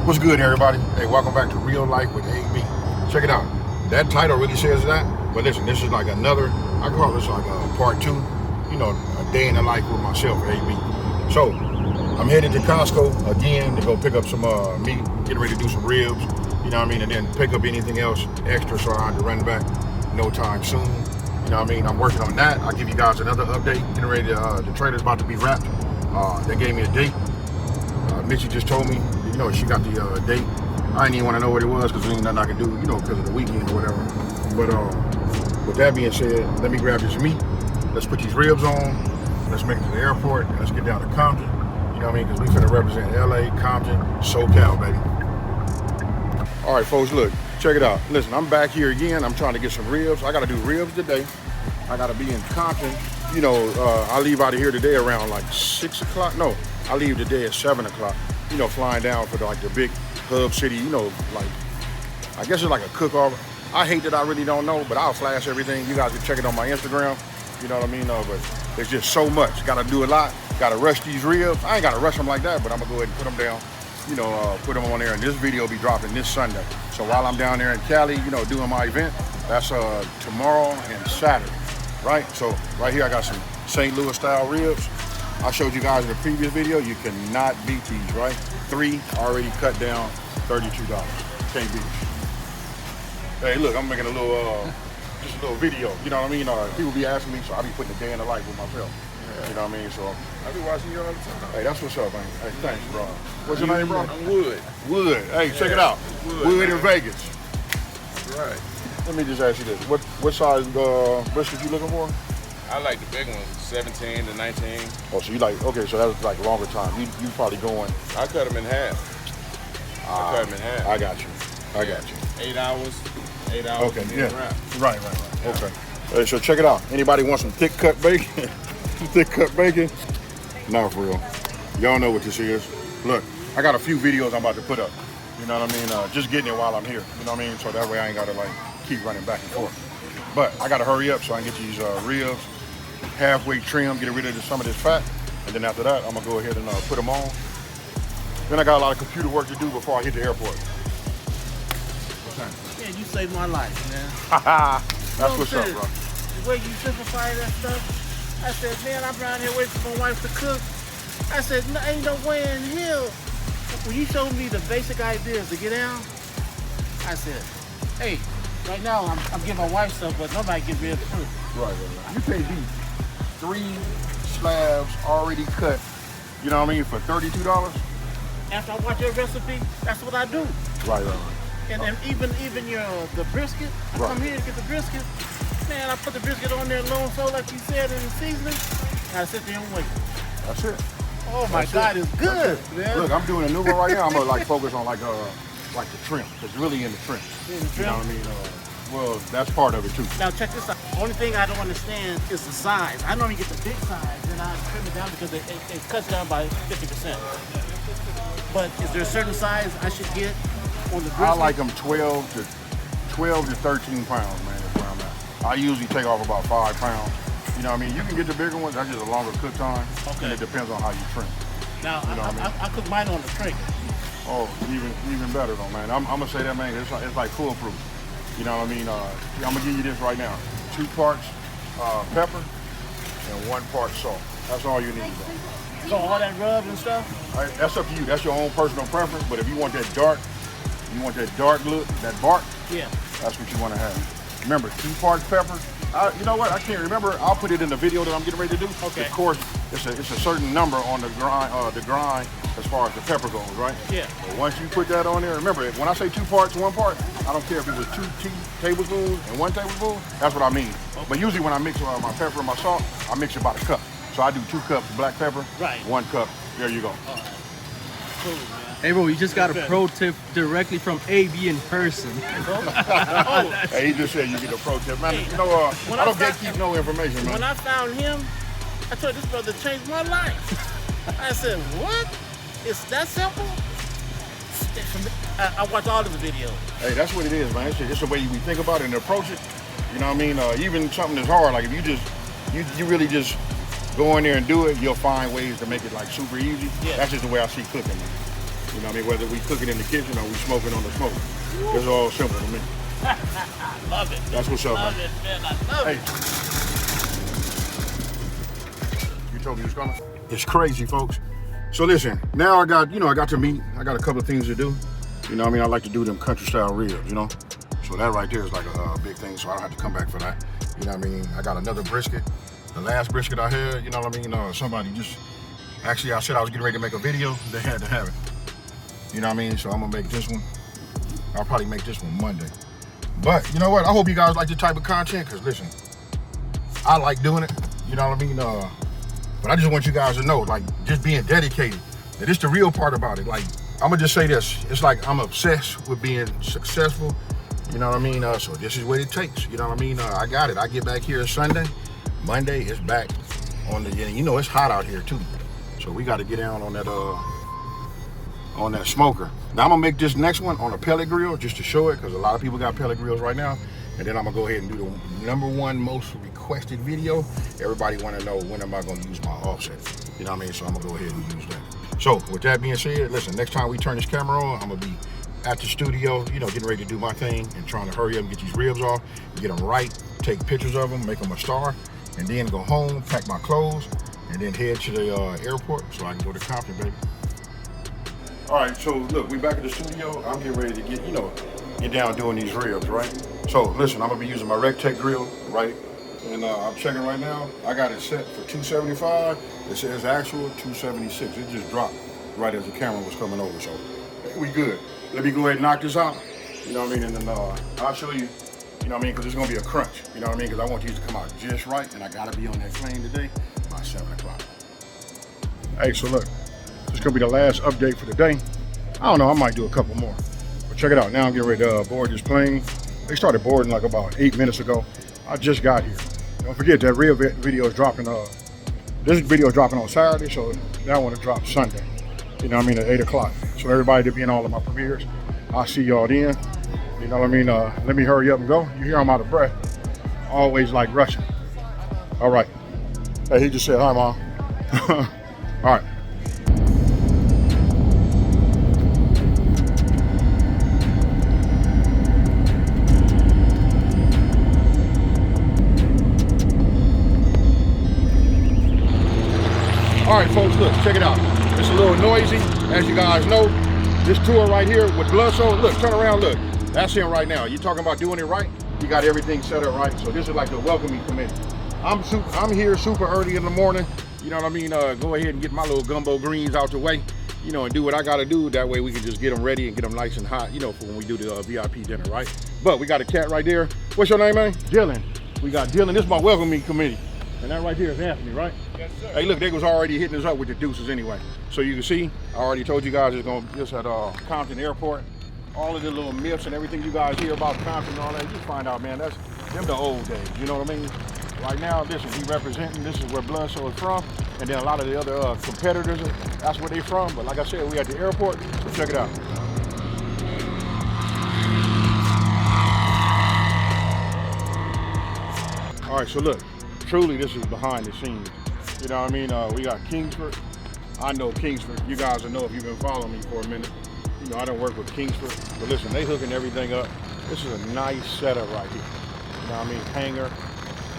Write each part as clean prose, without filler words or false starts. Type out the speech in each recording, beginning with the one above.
What's good, everybody? Hey, welcome back to Real Life with AB. Check it out. That title really says that, but listen, this is like another, I call this like a part two, you know, a day in the life with myself, AB. So, I'm headed to Costco again to go pick up some meat, getting ready to do some ribs, you know what I mean, and then pick up anything else extra so I don't have to run back no time soon. You know what I mean? I'm working on that. I'll give you guys another update. Getting ready to, the trailer's about to be wrapped. They gave me a date. Mitchie just told me, you know, she got the date. I didn't even want to know what it was because there ain't nothing I can do, you know, because of the weekend or whatever. But with that being said, let me grab this meat. Let's put these ribs on. Let's make it to the airport and let's get down to Compton. You know what I mean? Because we finna represent LA, Compton, SoCal, baby. All right, folks, look, check it out. Listen, I'm back here again. I'm trying to get some ribs. I got to do ribs today. I got to be in Compton. You know, I leave out of here today around like 6 o'clock. No, I leave today at 7 o'clock. You know, flying down for the big hub city, you know, like, I guess it's like a cook-off. I hate that I really don't know, but I'll flash everything. You guys can check it on my Instagram. You know what I mean? But there's just so much. Got to do a lot. Got to rush these ribs. I ain't got to rush them like that, but I'm going to go ahead and put them down. You know, put them on there, and this video will be dropping this Sunday. So while I'm down there in Cali, you know, doing my event, that's tomorrow and Saturday, right? So right here I got some St. Louis style ribs. I showed you guys in the previous video, you cannot beat these, right? 3 already cut down, $32. Can't beat it. Hey, look, I'm making a little, just a little video. You know what I mean? People be asking me, so I be putting a day in the life with myself. Yeah. You know what I mean? So I be watching you all the time. Hey, that's what's up, man. Hey, thanks, bro. What's your name, bro? I'm Wood. Wood. Hey, yeah, check it out. Wood in Vegas. Right. Let me just ask you this: what size brisket you looking for? I like the big ones, 17 to 19. Oh, so you like, okay, so that's like longer time. You probably going. I cut them in half. I cut them in half. I got you. I got you. 8 hours. 8 hours. Okay. Yeah. Right. Yeah. Okay. Hey, so check it out. Anybody want some thick cut bacon? Thick cut bacon? No, for real. Y'all know what this is. Look, I got a few videos I'm about to put up. You know what I mean? Just getting it while I'm here. You know what I mean? So that way I ain't gotta like keep running back and forth. But I gotta hurry up so I can get these ribs halfway trimmed, get rid of some of this fat, and then after that I'm gonna go ahead and put them on. Then I got a lot of computer work to do before I hit the airport. Man, you saved my life, man. That's what's up, bro. The way you simplify that stuff, I said, man, I'm around here waiting for my wife to cook. I said, no, ain't no way in hell. When you showed me the basic ideas to get down, I said, hey, right now I'm giving my wife stuff, but nobody gives me the truth. Right. You can't beat 3 slabs already cut, you know what I mean, for $32? After I watch your recipe, that's what I do. Right. And then even the brisket, I come here to get the brisket. Man, I put the brisket on there long so like you said in the seasoning. And I sit there and wait. That's it. Oh my God, it's good, man. Look, I'm doing a new one right now. I'm gonna like focus on like the trim. It's really in the trim. In the trim? You know what I mean? Well, that's part of it too. Now check this out. Only thing I don't understand is the size. I normally get the big size and I trim it down because it cuts down by 50%. But is there a certain size I should get on the brisket? I like them 12 to 13 pounds, man. Is where I'm at. I usually take off about 5 pounds. You know what I mean? You can get the bigger ones. That's just a longer cook time. Okay. And it depends on how you trim. Now, you know I cook mine on the trinket. Oh, even better though, man. I'm gonna say that, man. It's like foolproof. You know what I mean? I'm gonna give you this right now. 2 parts pepper and 1 part salt. That's all you need, bro. So all that rub and stuff? That's up to you. That's your own personal preference. But if you want that dark look, that bark, yeah, that's what you want to have. Remember, 2 parts pepper. You know what? I can't remember. I'll put it in the video that I'm getting ready to do. Okay. Of course, it's a certain number on the grind as far as the pepper goes, right? Yeah. But once you put that on there, remember, when I say 2 parts, 1 part, I don't care if it was 2 tablespoons and 1 tablespoon. That's what I mean. Okay. But usually when I mix my pepper and my salt, I mix it by the cup. So I do 2 cups of black pepper, right. 1 cup. There you go. Cool, man. Hey bro, you just got a pro tip directly from AB in person. Hey, he just said you get a pro tip, man. Hey, you know, I don't gatekeep no information, man. When I found him, I told this brother changed my life. I said, what? It's that simple? I watch all of the videos. Hey, that's what it is, man. It's the way we think about it and approach it. You know what I mean? Even something that's hard, like if you really just go in there and do it, you'll find ways to make it like super easy. Yeah. That's just the way I see cooking, man. You know what I mean? Whether we cook it in the kitchen or we smoke it on the smoke. It's all simple to me. I love it. That's what's up, Love man. it, man. I love Hey. it. You told me you was coming? It's crazy, folks. So listen, now I got to meet. I got a couple of things to do. You know what I mean? I like to do them country style ribs, you know? So that right there is like a big thing, so I don't have to come back for that. You know what I mean? I got another brisket. The last brisket I had, you know what I mean? Somebody just, actually I said I was getting ready to make a video. They had to have it. You know what I mean? So I'm gonna make this one. I'll probably make this one Monday. But you know what? I hope you guys like this type of content, because listen, I like doing it. You know what I mean? But I just want you guys to know, like, just being dedicated. That it's the real part about it. Like, I'm gonna just say this. It's like I'm obsessed with being successful. You know what I mean? So this is what it takes. You know what I mean? I got it. I get back here Sunday. Monday it's back on the, you know, it's hot out here too. So we got to get down on that smoker. Now I'm gonna make this next one on a pellet grill just to show it, because a lot of people got pellet grills right now. And then I'm gonna go ahead and do the #1 most requested video. Everybody want to know, when am I gonna use my offset? You know what I mean? So I'm gonna go ahead and use that. So with that being said, listen, next time we turn this camera on, I'm gonna be at the studio, you know, getting ready to do my thing and trying to hurry up and get these ribs off, get them right, take pictures of them, make them a star, and then go home, pack my clothes, and then head to the airport so I can go to Compton, baby. All right, so look, we back at the studio. I'm getting ready to get down doing these ribs, right? So listen, I'm gonna be using my Rectech grill, right? And I'm checking right now. I got it set for 275. It says actual 276. It just dropped right as the camera was coming over, so we good. Let me go ahead and knock this out. You know what I mean? And then I'll show you. You know what I mean? Because it's gonna be a crunch. You know what I mean? Because I want these to come out just right, and I gotta be on that flame today by 7 o'clock. Hey, so look, this is gonna be the last update for the day. I don't know, I might do a couple more. But check it out, now I'm getting ready to board this plane. They started boarding like about 8 minutes ago. I just got here. Don't forget that real video is dropping, this video is dropping on Saturday, so that one will drop Sunday. You know what I mean, at 8 o'clock. So everybody to be in all of my premieres, I'll see y'all then. You know what I mean? Let me hurry up and go. You hear I'm out of breath. Always like rushing. All right. Hey, he just said hi, Mom. All right. All right, folks, look, check it out. It's a little noisy, as you guys know. This tour right here with Bludso, look, turn around, look. That's him right now. You talking about doing it right? You got everything set up right. So this is like the welcoming committee. I'm here super early in the morning. You know what I mean? Go ahead and get my little Gumbo Greens out the way, you know, and do what I gotta do. That way we can just get them ready and get them nice and hot, you know, for when we do the VIP dinner, right? But we got a cat right there. What's your name, man? Dylan. We got Dylan. This is my welcoming committee. And that right here is Anthony, right? Yes, sir. Hey, look, they was already hitting us up with the deuces anyway. So you can see, I already told you guys it's gonna just at Compton Airport. All of the little myths and everything you guys hear about Compton and all that, you find out, man, that's them the old days, you know what I mean? Right now, listen, we representing, this is where Bludso is from, and then a lot of the other competitors, that's where they from. But like I said, we at the airport, so check it out. All right, so look, truly this is behind the scenes. You know what I mean? We got Kingsford. I know Kingsford. You guys will know if you've been following me for a minute. You know, I don't work with Kingsford, but listen, they hooking everything up. This is a nice setup right here. You know what I mean? Hangar.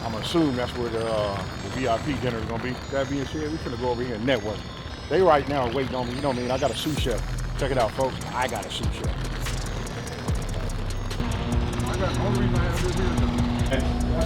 I'm assuming that's where the VIP dinner is gonna be. That being said, we're gonna go over here and network. They right now are waiting on me. You know what I mean? I got a sous chef. Check it out, folks. I got a sous chef. The only reason I have this here is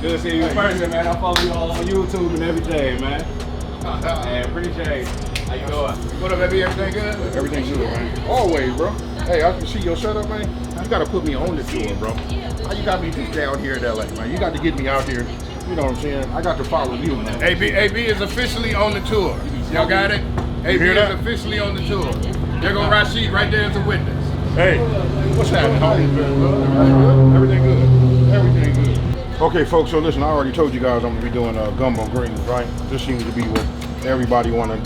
Good to see you in person, man. I follow you all on YouTube and everything, man. Man, appreciate it. How you doing? What up, baby? Everything good? Everything's good, man. Always, bro. Hey, I can see your setup, man. You gotta put me on the tour, bro. How you got me just down here in LA, man? You got to get me out here. You know what I'm saying? I got to follow you, man. AB is officially on the tour. Y'all got it? AB is officially on the tour. There go Rashid right there as a witness. Hey, what's happening, homie? Everything good? Everything good. Okay, folks, so listen, I already told you guys I'm gonna be doing Gumbo Greens, right? This seems to be what everybody wanna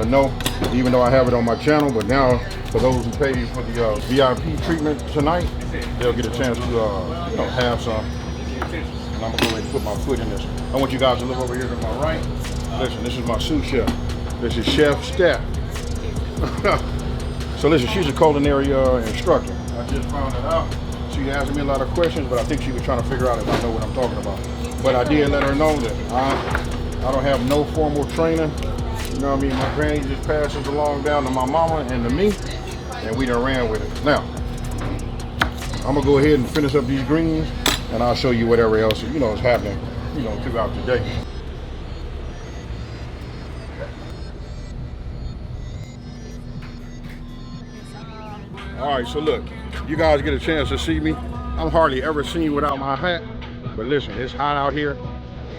know, even though I have it on my channel. But now, for those who pay for the VIP treatment tonight, they'll get a chance to have some. And I'm gonna go ahead and put my foot in this. I want you guys to look over here to my right. Listen, this is my sous chef. This is Chef Steph. So listen, she's a culinary instructor. I just found it out. She asked me a lot of questions, but I think she was trying to figure out if I know what I'm talking about. But I did let her know that I don't have no formal training. You know what I mean? My granny just passes along down to my mama and to me, and we done ran with it. Now, I'm gonna go ahead and finish up these greens, and I'll show you whatever else, you know, is happening, you know, throughout the day. All right, so look, you guys get a chance to see me. I'm hardly ever seen without my hat, but listen, it's hot out here.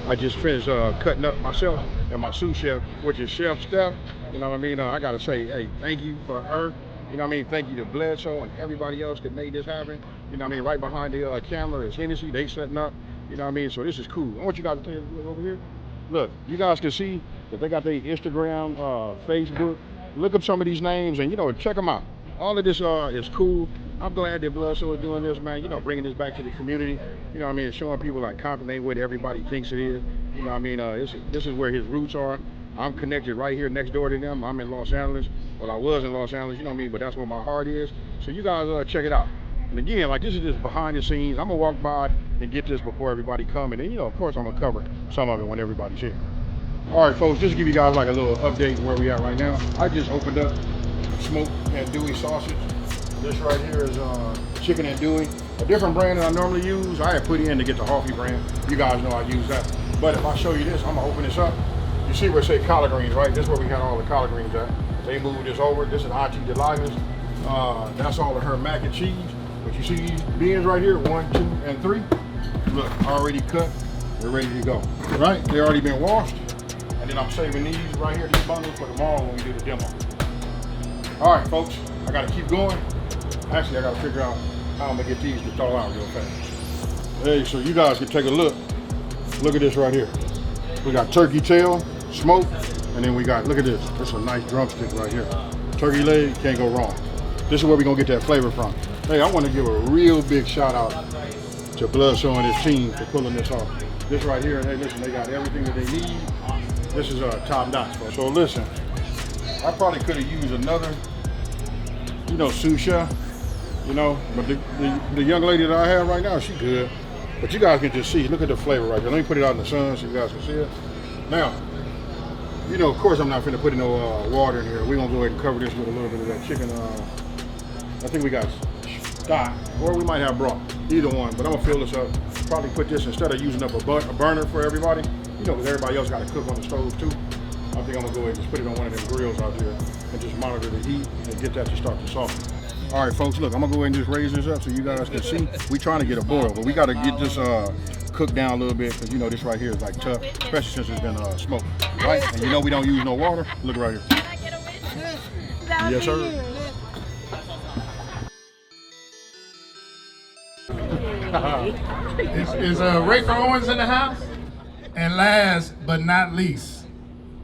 I just finished cutting up myself and my sous chef, which is Chef Steph. You know what I mean? I gotta say, hey, thank you for her. You know what I mean? Thank you to Bludso and everybody else that made this happen. You know what I mean? Right behind the camera is Hennessy. They setting up. You know what I mean? So this is cool. I want you guys to take a look over here. Look, you guys can see that they got their Instagram, Facebook. Look up some of these names and, you know, check them out. All of this is cool. I'm glad that Bludso is doing this, man. You know, bringing this back to the community. You know what I mean? Showing people like Compton ain't what everybody thinks it is. You know what I mean? This is where his roots are. I'm connected right here next door to them. I'm in Los Angeles. Well, I was in Los Angeles, you know what I mean? But that's where my heart is. So you guys check it out. And again, like this is just behind the scenes. I'm gonna walk by and get this before everybody come. And then, you know, of course, I'm gonna cover some of it when everybody's here. All right, folks, just to give you guys like a little update where we at right now. I just opened up Smoke and Dewey sausage. This right here is chicken and Dewey. A different brand that I normally use. I had put in to get the Hoffy brand. You guys know I use that. But if I show you this, I'm gonna open this up. You see where it say collard greens, right? This is where we had all the collard greens at. They moved this over. This is Auntie Delilah's. That's all of her mac and cheese. But you see these beans right here, 1, 2, and 3. Look, already cut. We're ready to go. Right? They already been washed. And then I'm saving these right here, these bundles for tomorrow when we do the demo. All right, folks, I gotta keep going. Actually, I gotta figure out how I'm gonna get these to thaw out real fast. Hey, so you guys can take a look. Look at this right here. We got turkey tail, smoke, and then we got, look at this. This is a nice drumstick right here. Turkey leg, can't go wrong. This is where we're gonna get that flavor from. Hey, I wanna give a real big shout out to Bludso and his team for pulling this off. This right here, hey, listen, they got everything that they need. This is top notch, folks. So listen, I probably could have used another, you know, sous chef, you know, but the young lady that I have right now, she good. But you guys can just see, look at the flavor right there. Let me put it out in the sun so you guys can see it. Now, you know, of course I'm not finna put no water in here. We're gonna go ahead and cover this with a little bit of that chicken. I think we got stock, or we might have broth, either one. But I'm gonna fill this up. Probably put this, instead of using up a burner for everybody, you know, because everybody else gotta cook on the stove too. I think I'm gonna go ahead and just put it on one of them grills out there and just monitor the heat and get that to start to soften. All right, folks, look, I'm gonna go ahead and just raise this up so you guys can see. We trying to get a boil, but we gotta get this cooked down a little bit because, you know, this right here is like tough, especially since it's been smoked, right? And you know we don't use no water. Look right here. Yes, sir. Is Ray Owens in the house? And last but not least,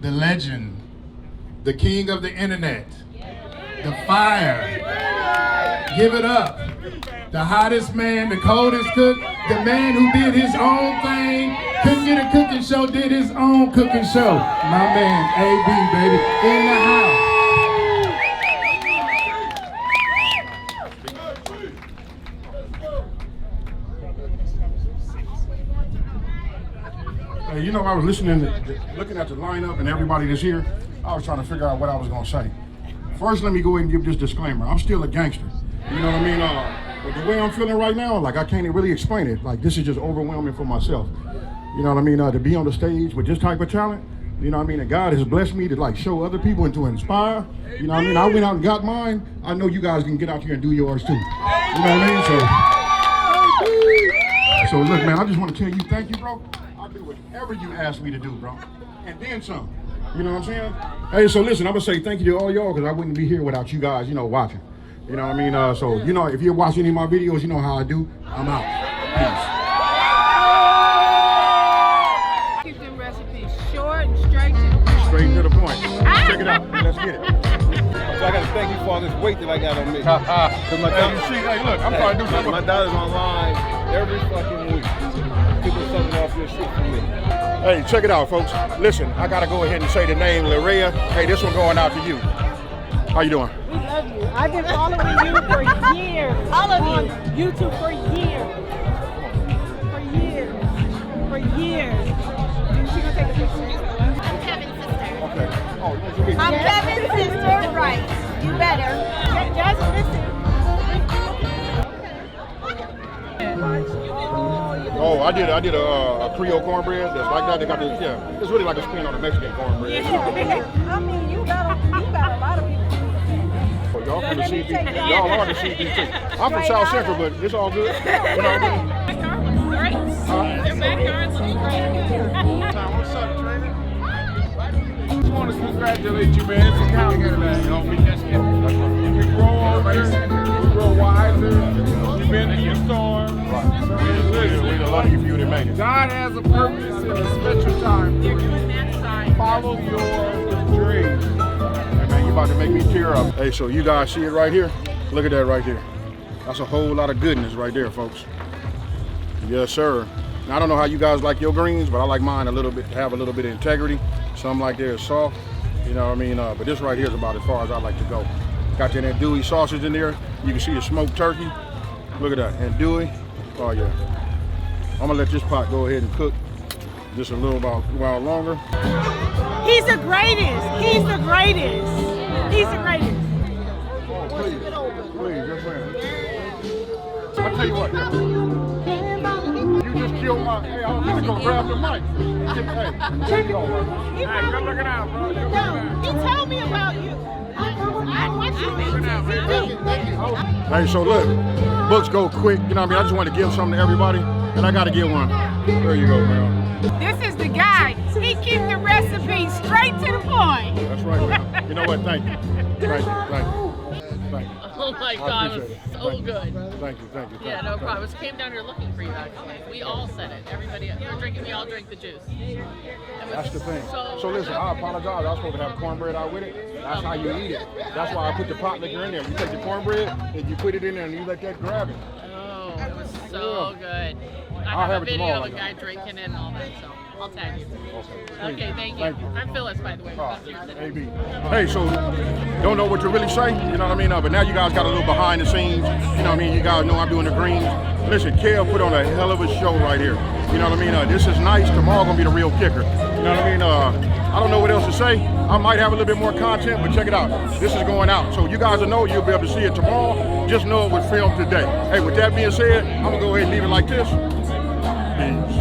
the legend, the king of the internet, the fire. Give it up. The hottest man, the coldest cook, the man who did his own thing, couldn't get a cooking show, did his own cooking show. My man, AB, baby, in the house. Hey, you know, I was looking at the lineup and everybody that's here. I was trying to figure out what I was gonna say. First, let me go ahead and give this disclaimer. I'm still a gangster. You know what I mean? But the way I'm feeling right now, like I can't really explain it. Like this is just overwhelming for myself. You know what I mean? To be on the stage with this type of talent, you know what I mean? And God has blessed me to like show other people and to inspire. You know what I mean? I went out and got mine. I know you guys can get out here and do yours too. You know what I mean? So look, man, I just want to tell you thank you, bro. I'll do whatever you ask me to do, bro. And then some. You know what I'm saying? Hey, so listen, I'm gonna say thank you to all y'all because I wouldn't be here without you guys, you know, watching. You know what I mean? So, you know, if you're watching any of my videos, you know how I do. I'm out. Peace. Keep them recipes short and straight to the point. Straight to the point. Check it out. Let's get it. So I gotta thank you for all this weight that I got on me. Cause my Hey, you see, hey, look, I'm trying to do something. My daughter's online every fucking week. Keeping something off your shit for me. Hey, check it out, folks. Listen, I gotta go ahead and say the name, Larea. Hey, this one going out to you. How you doing? We love love you. I've been following you for years. All of on YouTube for years. For years. For years. She's gonna take a picture. I'm Kevin's sister. Okay. Oh, yes. I'm Kevin's sister, right? You better. Just listen. Oh, I did a Creole cornbread that's like that. They got this, yeah. It's really like a spin on a Mexican cornbread. I mean, you got a lot of people. So y'all from the CP, y'all are the CP too. I'm from South Central, but it's all good. You know what I mean? What's up, trainer? Just want to congratulate you, man. It's a county man. We grow older, we grow wiser. You've been in your storm. We're the lucky few that made it. God has a purpose and a special time. Follow your dreams. Hey man, you about to make me tear up. Hey, so you guys see it right here? Look at that right there. That's a whole lot of goodness right there, folks. Yes, sir. Now, I don't know how you guys like your greens, but I like mine a little bit, to have a little bit of integrity. Some like theirs soft, you know what I mean? But this right here is about as far as I like to go. Got that andouille sausage in there. You can see the smoked turkey. Look at that, andouille. Oh yeah. I'm gonna let this pot go ahead and cook just a little while longer. He's the greatest. He's the greatest. He's the greatest. Oh, please, yes ma'am. I'll tell you what. You just killed my, hey, I was gonna go grab the mic. Hey, take it off. Hey, good looking out, bro. Good looking out. He told me about you. I watched you. Hey, so look, books go quick. You know what I mean? I just want to give something to everybody, and I got to give one. There you go, man. This is the guy. He keeps the recipe straight to the point. That's right, man. You know what? Thank you. Thank you. Thank you. Thank you. Oh my God, it was so good. Thank you. Thank you. Yeah, no problem. I came down here looking for you actually. We all said it. Everybody, you're drinking, we all drank the juice. That's the thing. So listen, I apologize. I was supposed to have cornbread out with it. That's how you eat it. That's why I put the pot liquor in there. You take the cornbred and you put it in there and you let that grab it. Oh, it was so good. I have a video of a guy drinking it and all that, so I'll tag you. Okay, thank you. I'm Phyllis, by the way. AB. Hey, so don't know what to really say, you know what I mean? But now you guys got a little behind the scenes. You know what I mean? You guys know I'm doing the greens. Listen, Kale put on a hell of a show right here. You know what I mean? This is nice. Tomorrow gonna be the real kicker. You know what I mean? I don't know what else to say. I might have a little bit more content, but check it out. This is going out. So you guys will know, you'll be able to see it tomorrow. Just know it was filmed today. Hey, with that being said, I'm gonna go ahead and leave it like this. Peace.